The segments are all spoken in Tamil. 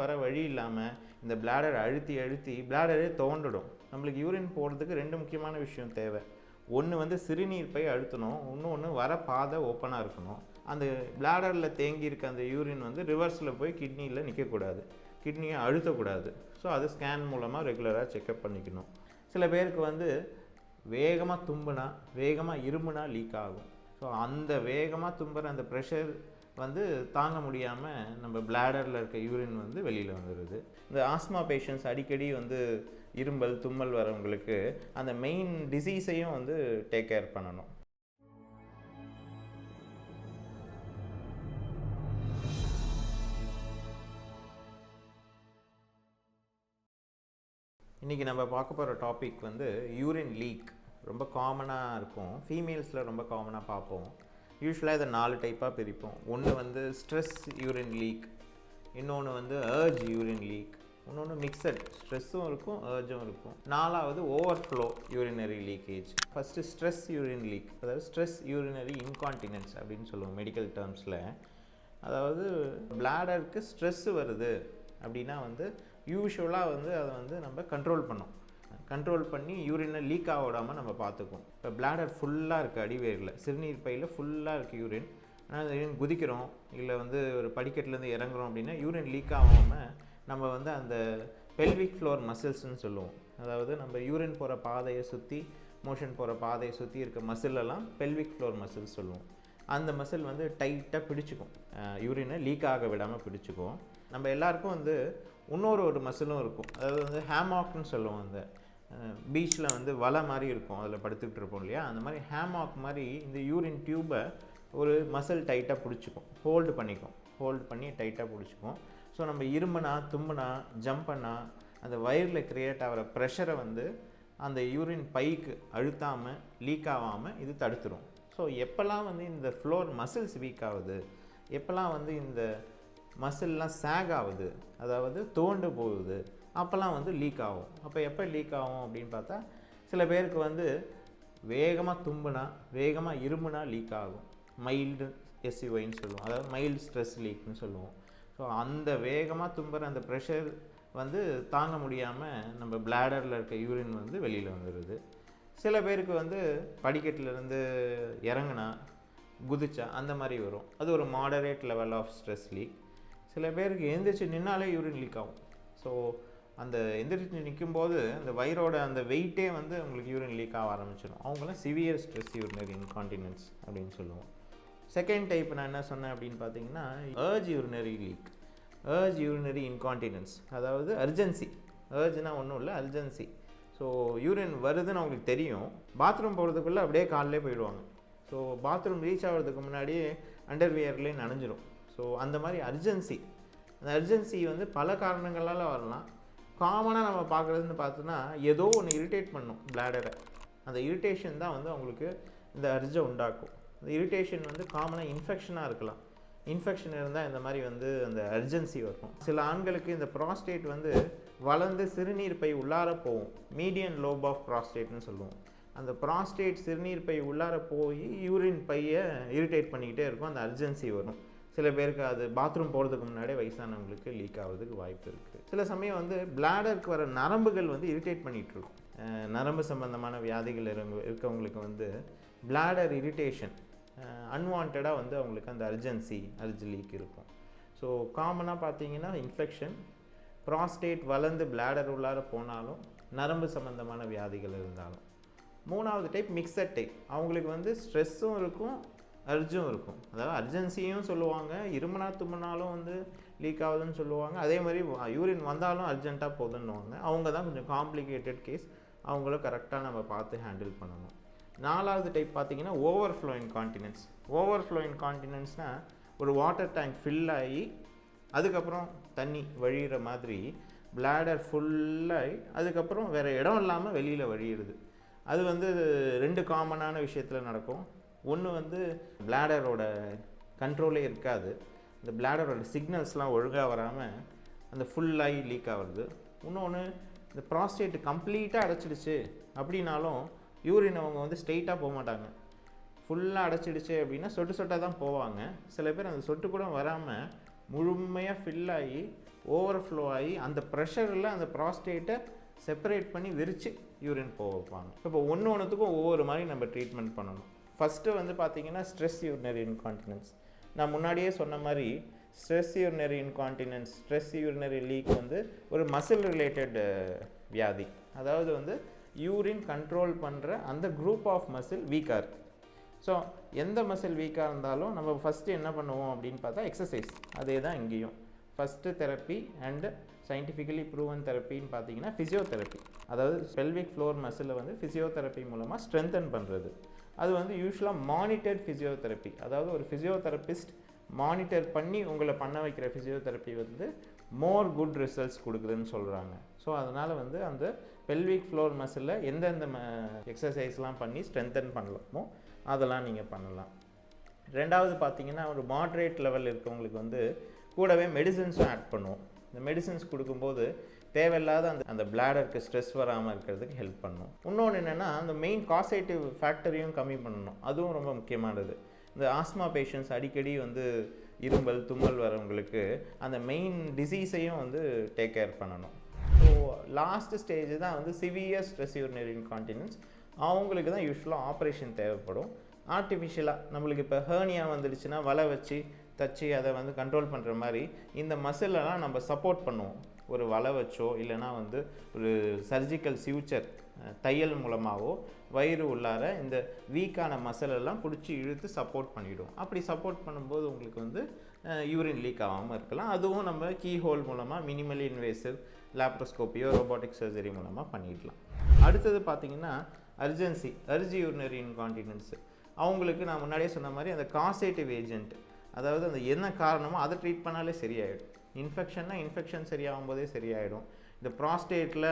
வர வழி இல்லாமல் இந்த பிளாடர் அழுத்தி அழுத்தி பிளாடரே தோண்டிடும். நம்மளுக்கு யூரின் போகிறதுக்கு 2 முக்கியமான விஷயம் தேவை. ஒன்று வந்து சிறுநீர் பை அழுத்தணும், இன்னொன்று வர பாதை ஓப்பனாக இருக்கணும். அந்த பிளாடரில் தேங்கி இருக்க அந்த யூரின் வந்து ரிவர்ஸில் போய் கிட்னியில் நிற்கக்கூடாது, கிட்னியை அழுத்தக்கூடாது. ஸோ அது ஸ்கேன் மூலமாக ரெகுலராக செக்கப் பண்ணிக்கணும். சில பேருக்கு வந்து வேகமாக தும்புனா வேகமாக இருமுனா லீக் ஆகும். ஸோ அந்த வேகமாக தும்புற அந்த ப்ரெஷர் வந்து தாங்க முடியாமல் நம்ம பிளாடரில் இருக்க யூரின் வந்து வெளியில் வந்துடுது. இந்த ஆஸ்மா பேஷண்ட்ஸ் அடிக்கடி வந்து இரும்பல் தும்மல் வரவங்களுக்கு அந்த மெயின் டிசீஸையும் வந்து டேக் கேர் பண்ணணும். இன்றைக்கி நம்ம பார்க்க போகிற டாபிக் வந்து யூரின் லீக். ரொம்ப காமனாக இருக்கும், ஃபீமேல்ஸில் ரொம்ப காமனாக பார்ப்போம். யூஸ்வலாக இதை 4 டைப்பாக பிரிப்போம். ஒன்று வந்து ஸ்ட்ரெஸ் யூரின் லீக், இன்னொன்று வந்து அர்ஜ் யூரின் லீக், இன்னொன்று மிக்சட் ஸ்ட்ரெஸ்ஸும் இருக்கும் அர்ஜும் இருக்கும். 4வது overflow urinary leakage. First stress urine league, அதாவது ஸ்ட்ரெஸ் யூரினரி இன்கான்டினன்ஸ் அப்படின்னு சொல்லுவோம் மெடிக்கல் டேர்ம்ஸில். அதாவது பிளாடருக்கு ஸ்ட்ரெஸ்ஸு வருது அப்படின்னா வந்து யூஸ்வலாக வந்து அதை வந்து நம்ம கண்ட்ரோல் பண்ணி யூரினை லீக் ஆக விடாமல் நம்ம பார்த்துக்குவோம். இப்போ பிளாடர் ஃபுல்லாக இருக்குது, அடிவேரில் சிறுநீர் பையில் ஃபுல்லாக இருக்குது யூரின். ஆனால் யூரின் குதிக்கிறோம் இல்லை வந்து ஒரு படிக்கட்டிலேருந்து இறங்குறோம் அப்படின்னா யூரின் லீக் ஆகாமல் நம்ம வந்து அந்த பெல்விக் ஃப்ளோர் மசில்ஸ்ன்னு சொல்லுவோம். அதாவது நம்ம யூரின் போகிற பாதையை சுற்றி மோஷன் போகிற பாதையை சுற்றி இருக்க மசிலெல்லாம் பெல்விக் ஃப்ளோர் மசில்ஸ் சொல்லுவோம். அந்த மசில் வந்து டைட்டாக பிடிச்சிக்கும், யூரினை லீக் ஆக விடாமல் பிடிச்சிக்கும். நம்ம எல்லாருக்கும் வந்து இன்னொரு மசிலும் இருக்கும், அதாவது வந்து ஹேமாக்னு சொல்லுவோம். அந்த பீச்சில் வந்து வலை மாதிரி இருக்கும், அதில் படுத்துக்கிட்டு இருப்போம் இல்லையா, அந்த மாதிரி ஹேமாக் மாதிரி இந்த யூரின் டியூப்பை ஒரு மசில் டைட்டாக பிடிச்சிக்கும், ஹோல்டு பண்ணி டைட்டாக பிடிச்சிக்கும். ஸோ நம்ம இருமுனா தும்புனா ஜம்ப் பண்ணால் அந்த வயரில் க்ரியேட் ஆகிற ப்ரெஷரை வந்து அந்த யூரின் பைக்கு அழுத்தாமல் லீக் ஆகாமல் இது தடுத்துரும். ஸோ எப்போல்லாம் வந்து இந்த ஃப்ளோர் மசில்ஸ் வீக் ஆகுது, எப்போல்லாம் வந்து இந்த மசில்லாம் சேக் ஆகுது, அதாவது தோண்டு போகுது, அப்போல்லாம் வந்து லீக் ஆகும். அப்போ எப்போ லீக் ஆகும் அப்படின்னு பார்த்தா, சில பேருக்கு வந்து வேகமாக தும்புனா வேகமாக இருமுனா லீக் ஆகும், மைல்டு எஸ்யூஐன்னு சொல்லுவோம், அதாவது மைல்டு ஸ்ட்ரெஸ் லீக்னு சொல்லுவோம். ஸோ அந்த வேகமாக தும்புற அந்த ப்ரெஷர் வந்து தாங்க முடியாமல் நம்ம பிளாடரில் இருக்க யூரின் வந்து வெளியில் வந்துடுது. சில பேருக்கு வந்து படிக்கட்டிலேருந்து இறங்குனா குதிச்சா அந்த மாதிரி வரும், அது ஒரு moderate level of stress leak. சில பேருக்கு எந்திரிச்சு நின்னாலே யூரின் லீக் ஆகும். ஸோ அந்த எந்திரிச்சு நிற்கும்போது அந்த வயிறோட அந்த வெயிட்டே வந்து உங்களுக்கு யூரின் லீக் ஆக ஆரம்பிச்சிடும். அவங்களாம் சிவியர் ஸ்ட்ரெஸ் யூரினரி இன்கான்டினன்ஸ் அப்படின்னு சொல்லுவோம். செகண்ட் டைப் நான் என்ன சொன்னேன் அப்படின்னு பார்த்தீங்கன்னா urge urinary leak, urge urinary incontinence, அதாவது அர்ஜென்சி. அர்ஜ்னா ஒன்றும் இல்லை, அர்ஜென்சி. ஸோ யூரின் வருதுன்னு அவங்களுக்கு தெரியும், பாத்ரூம் போகிறதுக்குள்ளே அப்படியே காலையிலே போயிடுவாங்க. ஸோ பாத்ரூம் ரீச் ஆகிறதுக்கு முன்னாடியே அண்டர்வியர்லேயே நனைஞ்சிரும். ஸோ அந்த மாதிரி அர்ஜென்சி, அந்த அர்ஜென்சி வந்து பல காரணங்களால் வரலாம். காமனாக நம்ம பார்க்குறதுன்னு பார்த்தோன்னா ஏதோ ஒன்று இரிட்டேட் பண்ணும் பிளாடரை, அந்த இரிட்டேஷன் தான் வந்து அவங்களுக்கு இந்த அர்ஜை உண்டாக்கும். இந்த இரிட்டேஷன் வந்து காமனாக இன்ஃபெக்ஷனாக இருக்கலாம், இன்ஃபெக்ஷன் இருந்தால் இந்த மாதிரி வந்து அந்த அர்ஜென்சி வரும். சில ஆண்களுக்கு இந்த ப்ராஸ்டேட் வந்து வளர்ந்து சிறுநீர் பை உள்ளார போகும், மீடியன் லோப் ஆஃப் ப்ராஸ்டேட்னு சொல்லுவோம். அந்த ப்ராஸ்டேட் சிறுநீர் பை உள்ளார போய் யூரின் பையை இரிட்டேட் பண்ணிக்கிட்டே இருக்கும், அந்த அர்ஜென்சி வரும். சில பேருக்கு அது பாத்ரூம் போகிறதுக்கு முன்னாடியே வயசானவங்களுக்கு லீக் ஆகிறதுக்கு வாய்ப்பு இருக்குது. சில சமயம் வந்து பிளாடருக்கு வர நரம்புகள் வந்து இரிட்டேட் பண்ணிகிட்ருக்கும். நரம்பு சம்பந்தமான வியாதிகள் இருக்கவங்களுக்கு வந்து பிளாடர் இரிட்டேஷன் அன்வான்டாக வந்து அவங்களுக்கு அந்த அர்ஜ் லீக் இருக்கும். ஸோ காமனாக பார்த்தீங்கன்னா இன்ஃபெக்ஷன், ப்ராஸ்டேட் வளர்ந்து பிளாடர் உள்ளார போனாலும், நரம்பு சம்பந்தமான வியாதிகள் இருந்தாலும். 3வது டைப் மிக்சட் டைப், அவங்களுக்கு வந்து ஸ்ட்ரெஸ்ஸும் இருக்கும் அர்ஜும் இருக்கும். அதாவது அர்ஜென்சியும் சொல்லுவாங்க, இருமுனா தும்முனாலும் வந்து லீக் ஆகுதுன்னு சொல்லுவாங்க, அதே மாதிரி யூரின் வந்தாலும் அர்ஜென்ட்டாக போகுதுன்னுவாங்க. அவங்க தான் கொஞ்சம் காம்ப்ளிகேட்டட் கேஸ், அவங்கள கரெக்டாக நம்ம பார்த்து ஹேண்டில் பண்ணணும். 4வது டைப் பார்த்தீங்கன்னா ஓவர்ஃப்ளோ இன்கான்டினன்ஸ். ஓவர்ஃப்ளோ இன்கான்டினன்ஸ்னால் ஒரு வாட்டர் டேங்க் ஃபில் ஆகி அதுக்கப்புறம் தண்ணி வழிகிற மாதிரி பிளாடர் ஃபுல்லாகி அதுக்கப்புறம் வேறு இடம் இல்லாமல் வெளியில் வழியிடுது. அது வந்து 2 காமனான விஷயத்தில் நடக்கும். ஒன்று வந்து பிளாடரோட கண்ட்ரோலே இருக்காது, இந்த பிளாடரோட சிக்னல்ஸ்லாம் ஒழுங்காக வராமல் அந்த ஃபுல்லாகி லீக் ஆகுறது. இன்னொன்று இந்த ப்ராஸ்டேட் கம்ப்ளீட்டாக அடைச்சிடுச்சு அப்படின்னாலும் யூரின் அவங்க வந்து ஸ்ட்ரெயிட்டாக போக மாட்டாங்க, ஃபுல்லாக அடைச்சிடுச்சு அப்படின்னா சொட்டு சொட்டாக தான் போவாங்க. சில பேர் அந்த சொட்டு கூட வராமல் முழுமையாக ஃபில்லாகி ஓவர்ஃப்ளோ ஆகி அந்த ப்ரெஷரில் அந்த ப்ராஸ்டேட்டை செப்பரேட் பண்ணி விரித்து யூரின் போக வைப்பாங்க. இப்போ ஒன்றுத்துக்கும் ஒவ்வொரு மாதிரி நம்ம ட்ரீட்மெண்ட் பண்ணணும். ஃபஸ்ட்டு வந்து பார்த்திங்கன்னா ஸ்ட்ரெஸ் யூரினரி இன்கான்டினன்ஸ். நான் முன்னாடியே சொன்ன மாதிரி stress urinary incontinence, stress urinary leak வந்து ஒரு மசில் ரிலேட்டட் வியாதி. அதாவது வந்து யூரின் கண்ட்ரோல் பண்ணுற அந்த குரூப் ஆஃப் மசில் வீக்காக இருக்குது. ஸோ எந்த மசில் வீக்காக இருந்தாலும் நம்ம ஃபஸ்ட்டு என்ன பண்ணுவோம் அப்படின்னு பார்த்தா எக்ஸசைஸ். அதே தான் இங்கேயும் first therapy and scientifically proven தெரப்பின்னு பார்த்தீங்கன்னா ஃபிசியோதெரப்பி. அதாவது பெல்விக் ஃப்ளோர் மசிலை வந்து ஃபிசியோதெரப்பி மூலமாக ஸ்ட்ரென்தன் பண்ணுறது. அது வந்து யூஸ்வலாக மானிட்டர்ட் ஃபிசியோதெரப்பி. அதாவது ஒரு ஃபிசியோதெரபிஸ்ட் மானிட்டர் பண்ணி உங்களை பண்ண வைக்கிற ஃபிசியோதெரப்பி வந்து மோர் குட் ரிசல்ட்ஸ் கொடுக்குதுன்னு சொல்கிறாங்க. ஸோ அதனால் வந்து அந்த பெல்விக் ஃப்ளோர் மசிலில் எந்தெந்த எக்ஸசைஸ்லாம் பண்ணி ஸ்ட்ரென்தன் பண்ணலாமோ அதெல்லாம் நீங்கள் பண்ணலாம். ரெண்டாவது பார்த்தீங்கன்னா ஒரு மாட்ரேட் லெவல் இருக்கவங்களுக்கு வந்து கூடவே மெடிசின்ஸும் ஆட் பண்ணுவோம். இந்த மெடிசின்ஸ் கொடுக்கும்போது தேவையில்லாத அந்த பிளாடருக்கு ஸ்ட்ரெஸ் வராமல் இருக்கிறதுக்கு ஹெல்ப் பண்ணும். இன்னொன்று என்னென்னா அந்த மெயின் காசேட்டிவ் ஃபேக்டரையும் கம்மி பண்ணணும். அதுவும் ரொம்ப முக்கியமானது. இந்த ஆஸ்மா பேஷண்ட்ஸ் அடிக்கடி வந்து இருமல் தும்மல் வரவங்களுக்கு அந்த மெயின் டிசீஸையும் வந்து டேக் கேர் பண்ணணும். ஸோ லாஸ்ட் ஸ்டேஜ் தான் வந்து சிவியர் ஸ்ட்ரெஸ் யூரினரி இன்கான்டினன்ஸ். அவங்களுக்கு தான் யூஸ்வலாக ஆப்ரேஷன் தேவைப்படும். ஆர்டிஃபிஷியலாக நம்மளுக்கு இப்போ ஹேர்னியா வந்துடுச்சுன்னா வலை வச்சு தச்சு அதை வந்து கண்ட்ரோல் பண்ணுற மாதிரி இந்த மசிலெல்லாம் நம்ம சப்போர்ட் பண்ணுவோம். ஒரு வலை வச்சோ இல்லைனா வந்து ஒரு சர்ஜிக்கல் சியூச்சர் தையல் மூலமாகவோ வயிறு உள்ளார இந்த வீக்கான மசிலெல்லாம் பிடிச்சி இழுத்து சப்போர்ட் பண்ணிவிடும். அப்படி சப்போர்ட் பண்ணும்போது உங்களுக்கு வந்து யூரின் லீக் ஆகாமல் இருக்கலாம். அதுவும் நம்ம கீ ஹோல் மூலமாக மினிமலி இன்வேசிவ் லேப்ரோஸ்கோப்பியோ ரோபோட்டிக் சர்ஜரி மூலமாக பண்ணிடலாம். அடுத்தது பார்த்திங்கன்னா அர்ஜி யூரினரி இன்கான்டினன்ஸு. அவங்களுக்கு நான் முன்னாடியே சொன்ன மாதிரி அந்த காசேட்டிவ் ஏஜென்ட், அதாவது அந்த என்ன காரணமோ அதை ட்ரீட் பண்ணாலே சரியாயிடும். இன்ஃபெக்ஷன் சரியாகும் போதே சரியாயிடும். இந்த ப்ராஸ்டேட்டில்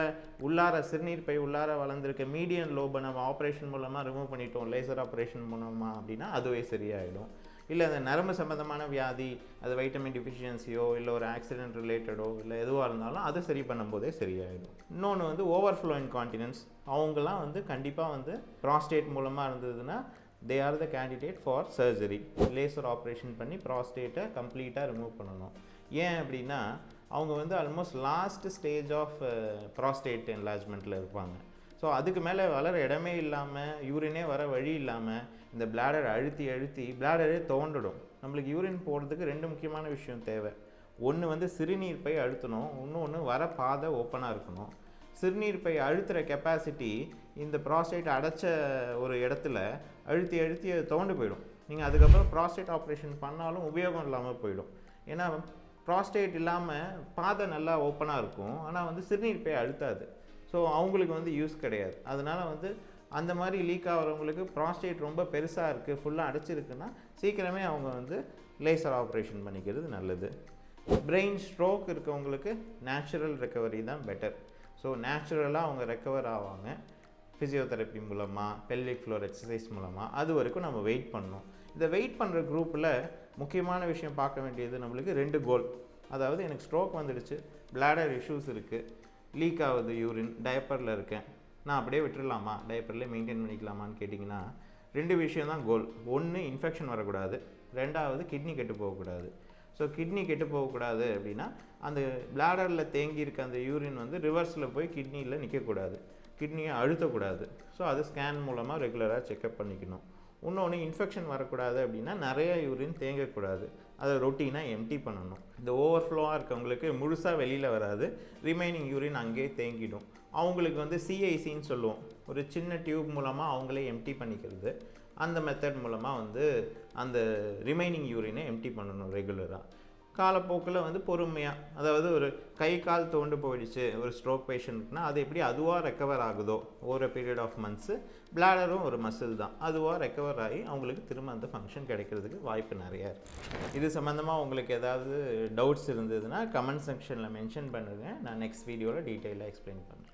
உள்ளார சிறுநீர் பை உள்ளார வளர்ந்துருக்க மீடியன் லோபை நம்ம ஆப்ரேஷன் மூலமாக ரிமூவ் பண்ணிட்டோம், லேசர் ஆப்ரேஷன் மூலமாக அப்படின்னா அதுவே சரியாயிடும். இல்லை அந்த நரம்பு சம்மந்தமான வியாதி, அது வைட்டமின் டிஃபிஷியன்சியோ இல்லை ஒரு ஆக்சிடென்ட் ரிலேட்டடோ இல்லை எதுவாக இருந்தாலும் அதை சரி பண்ணும்போதே சரியாயிடும். இன்னொன்று வந்து ஓவர்ஃப்ளோ இன்கான்டினன்ஸ். அவங்களாம் வந்து கண்டிப்பாக வந்து ப்ராஸ்டேட் மூலமாக இருந்ததுன்னா they are the candidate for surgery. Laser operation பண்ணி ப்ராஸ்டேட்டை கம்ப்ளீட்டாக ரிமூவ் பண்ணணும். ஏன் அப்படின்னா அவங்க வந்து almost last stage of prostate என்லார்ஜ்மெண்ட்டில் இருப்பாங்க. ஸோ அதுக்கு மேலே வளர இடமே இல்லாமல் யூரினே வர வழி இல்லாமல் இந்த பிளாடரை அழுத்தி பிளாடரே தோண்டிடும். நம்மளுக்கு யூரின் போகிறதுக்கு ரெண்டு முக்கியமான விஷயம் தேவை. ஒன்று வந்து சிறுநீர் பை அழுத்தணும், இன்னொன்று வர பாதை ஓப்பனாக இருக்கணும். சிறுநீர் பை அழுத்துகிற கெப்பாசிட்டி இந்த ப்ராஸ்டேட் அடைச்ச ஒரு இடத்துல அழுத்தி அது தோண்டு போயிடும். நீங்கள் அதுக்கப்புறம் ப்ராஸ்டேட் ஆப்ரேஷன் பண்ணாலும் உபயோகம் இல்லாமல் போயிடும். ஏன்னா ப்ராஸ்டேட் இல்லாமல் பாதை நல்லா ஓப்பனாக இருக்கும், ஆனால் வந்து சிறுநீர் பை அழுத்தாது. ஸோ அவங்களுக்கு வந்து யூஸ் கிடையாது. அதனால் வந்து அந்த மாதிரி லீக் ஆகிறவங்களுக்கு ப்ராஸ்டேட் ரொம்ப பெருசாக இருக்குது, ஃபுல்லாக அடைச்சிருக்குன்னா சீக்கிரமே அவங்க வந்து லேசர் ஆப்ரேஷன் பண்ணிக்கிறது நல்லது. பிரெயின் ஸ்ட்ரோக் இருக்கவங்களுக்கு நேச்சுரல் ரெக்கவரி தான் பெட்டர். ஸோ நேச்சுரலாக அவங்க ரெக்கவர் ஆவாங்க ஃபிசியோதெரப்பி மூலமாக, பெல்விக் ஃப்ளோர் எக்ஸசைஸ் மூலமாக. அது வரைக்கும் நம்ம வெயிட் பண்ணணும். இந்த வெயிட் பண்ணுற குரூப்பில் முக்கியமான விஷயம் பார்க்க வேண்டியது நம்மளுக்கு 2 கோல். அதாவது எனக்கு ஸ்ட்ரோக் வந்துடுச்சு, பிளாடர் இஷ்யூஸ் இருக்குது, லீக் ஆகுது யூரின், டயப்பரில் இருக்கேன், நான் அப்படியே விட்டுடலாமா, டயப்பர்லேயே மெயின்டைன் பண்ணிக்கலாமான்னு கேட்டிங்கன்னா 2 விஷயம் தான் கோல். ஒன்று இன்ஃபெக்ஷன் வரக்கூடாது, ரெண்டாவது கிட்னி கெட்டு போகக்கூடாது. ஸோ கிட்னி கெட்டு போகக்கூடாது அப்படின்னா அந்த பிளாடரில் தேங்கி இருக்க அந்த யூரின் வந்து ரிவர்ஸில் போய் கிட்னியில் நிற்கக்கூடாது, கிட்னியை அழுத்தக்கூடாது. ஸோ அது ஸ்கேன் மூலமாக ரெகுலராக செக்கப் பண்ணிக்கணும். இன்னொன்று இன்ஃபெக்ஷன் வரக்கூடாது அப்படின்னா நிறைய யூரின் தேங்கக்கூடாது, அதை ரொட்டீனாக எம்டி பண்ணணும். இந்த ஓவர்ஃப்ளோவாக இருக்கவங்களுக்கு முழுசாக வெளியில் வராது, ரிமைனிங் யூரின் அங்கேயே தேங்கிடும். அவங்களுக்கு வந்து சிஐசின்னு சொல்லுவோம், ஒரு சின்ன டியூப் மூலமாக அவங்களே எம்டி பண்ணிக்கிறது. அந்த மெத்தட் மூலமாக வந்து அந்த ரிமைனிங் யூரினை எம்டி பண்ணணும் ரெகுலராக. காலப்போக்கில் வந்து பொறுமையாக, அதாவது ஒரு கை கால் தோண்டு போயிடுச்சு ஒரு ஸ்ட்ரோக் பேஷண்ட்னா அது எப்படி அதுவாக ரெக்கவர் ஆகுதோ ஒரு பீரியட் ஆஃப் மந்த்ஸு, பிளாடரும் ஒரு மசில் தான், அதுவாக ரெக்கவர் ஆகி அவங்களுக்கு திரும்ப அந்த ஃபங்க்ஷன் கிடைக்கிறதுக்கு வாய்ப்பு நிறையா இருக்குது. இது சம்மந்தமாக உங்களுக்கு ஏதாவது டவுட்ஸ் இருந்ததுன்னா கமெண்ட் செக்ஷனில் மென்ஷன் பண்ணுங்கள், நான் நெக்ஸ்ட் வீடியோவில் டீட்டெயிலாக எக்ஸ்பிளைன் பண்ணுறேன்.